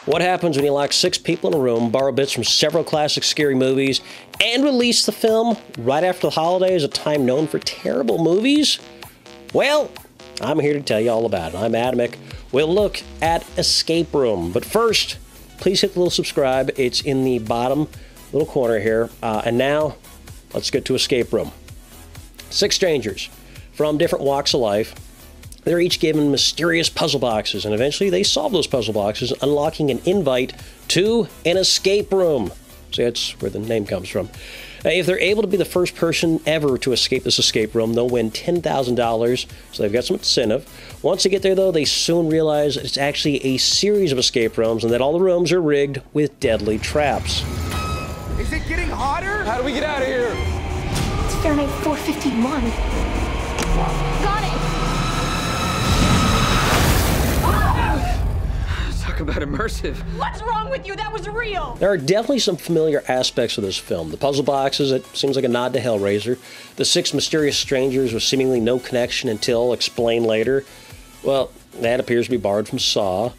What happens when you lock 6 people in a room, borrow bits from several classic scary movies, and release the film right after the holidays, a time known for terrible movies? Well, I'm here to tell you all about it. I'm Adamic. We'll look at Escape Room. But first, please hit the little subscribe. It's in the bottom little corner here. And now, let's get to Escape Room. 6 strangers from different walks of life. They're each given mysterious puzzle boxes, and eventually they solve those puzzle boxes, unlocking an invite to an escape room. See, that's where the name comes from. If they're able to be the first person ever to escape this escape room, they'll win $10,000, so they've got some incentive. Once they get there, though, they soon realize it's actually a series of escape rooms and that all the rooms are rigged with deadly traps. Is it getting hotter? How do we get out of here? It's Fahrenheit 451. Got it! Talk about immersive. What's wrong with you? That was real! There are definitely some familiar aspects of this film. The puzzle boxes, it seems like a nod to Hellraiser. The 6 mysterious strangers with seemingly no connection until explained later. Well, that appears to be borrowed from Saw.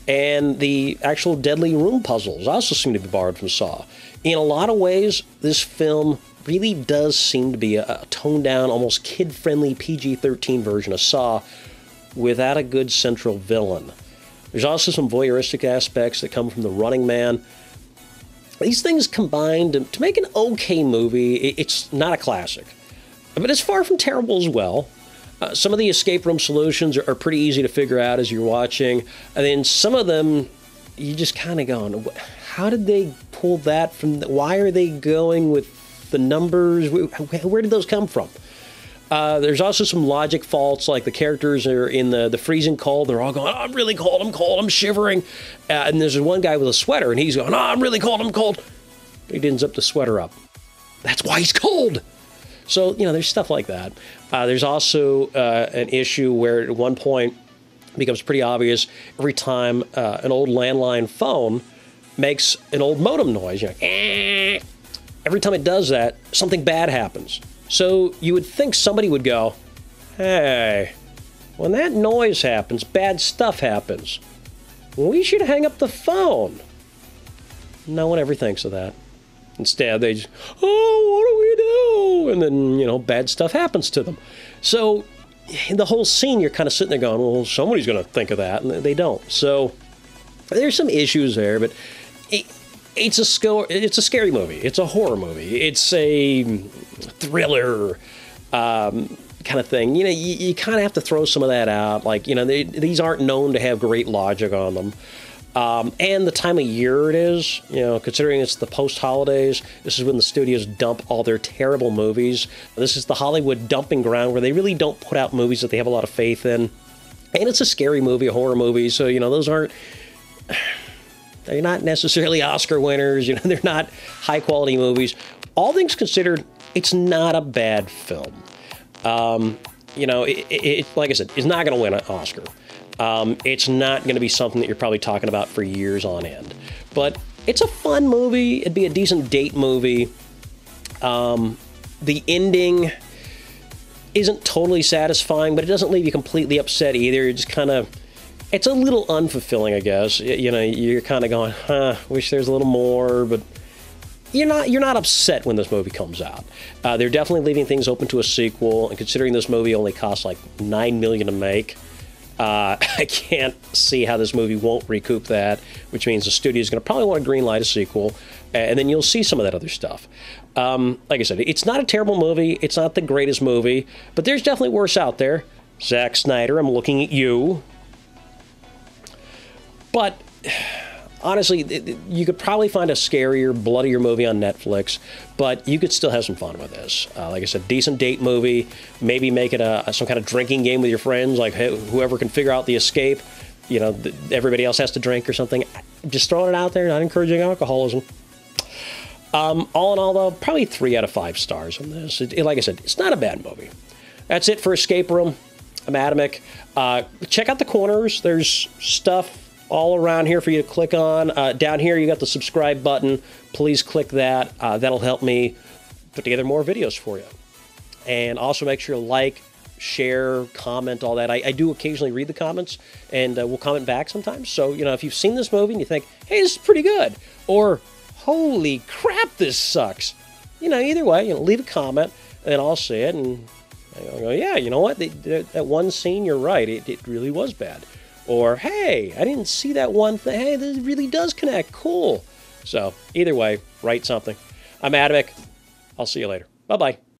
And the actual deadly room puzzles also seem to be borrowed from Saw. In a lot of ways, this film really does seem to be a toned-down, almost kid-friendly PG-13 version of Saw without a good central villain. There's also some voyeuristic aspects that come from The Running Man. These things combined to make an okay movie. It's not a classic, but it's far from terrible as well. Some of the escape room solutions are pretty easy to figure out as you're watching, and then some of them, you just kind of going, how did they pull that from? Why are they going with the numbers? Where did those come from? There's also some logic faults, like the characters are in the freezing cold. They're all going, oh, I'm really cold, I'm shivering. And there's one guy with a sweater, and he's going, oh, I'm really cold, I'm cold. But he didn't zip the sweater up. That's why he's cold. So, there's stuff like that. There's also an issue where at one point it becomes pretty obvious every time an old landline phone makes an old modem noise. Every time it does that, something bad happens. So you would think somebody would go, hey, when that noise happens, bad stuff happens. We should hang up the phone. No one ever thinks of that. Instead, they just, oh, what do we do? And then, bad stuff happens to them. So in the whole scene, you're kind of sitting there going, well, somebody's going to think of that, and they don't. So there's some issues there, but it's a scary movie. It's a horror movie. It's a thriller kind of thing. You kind of have to throw some of that out. Like, these aren't known to have great logic on them. And the time of year it is, considering it's the post-holidays, this is when the studios dump all their terrible movies. This is the Hollywood dumping ground where they really don't put out movies that they have a lot of faith in. And it's a scary movie, a horror movie, so, those aren't... They're not necessarily Oscar winners, they're not high-quality movies. All things considered, it's not a bad film. Like I said, it's not going to win an Oscar. It's not going to be something that you're probably talking about for years on end. But it's a fun movie. It'd be a decent date movie. The ending isn't totally satisfying, but it doesn't leave you completely upset either. You're just kind of... It's a little unfulfilling, I guess. You're kind of going, wish there's a little more, but you're not upset when this movie comes out. They're definitely leaving things open to a sequel, and considering this movie only cost like $9 million to make, I can't see how this movie won't recoup that, which means the studio is going to probably want to greenlight a sequel, and then you'll see some of that other stuff. Like I said, it's not a terrible movie. It's not the greatest movie, but there's definitely worse out there. Zack Snyder, I'm looking at you. But honestly, you could probably find a scarier, bloodier movie on Netflix, but you could still have some fun with this. Like I said, decent date movie. Maybe make it some kind of drinking game with your friends, like whoever can figure out the escape. Everybody else has to drink or something. Just throwing it out there, not encouraging alcoholism. All in all, though, probably 3 out of 5 stars on this. Like I said, it's not a bad movie. That's it for Escape Room. I'm Adamic. Check out the corners. There's stuff all around here for you to click on. Down here, you got the subscribe button. Please click that. That'll help me put together more videos for you. And also make sure to like, share, comment, all that. I do occasionally read the comments, and we'll comment back sometimes. So, if you've seen this movie and you think, hey, this is pretty good, or holy crap, this sucks, either way, leave a comment, and I'll see it, and I'll go, yeah, you know what, that one scene, you're right, it really was bad. Or, hey, I didn't see that one thing. Hey, this really does connect. Cool. So, either way, write something. I'm Adamic. I'll see you later. Bye-bye.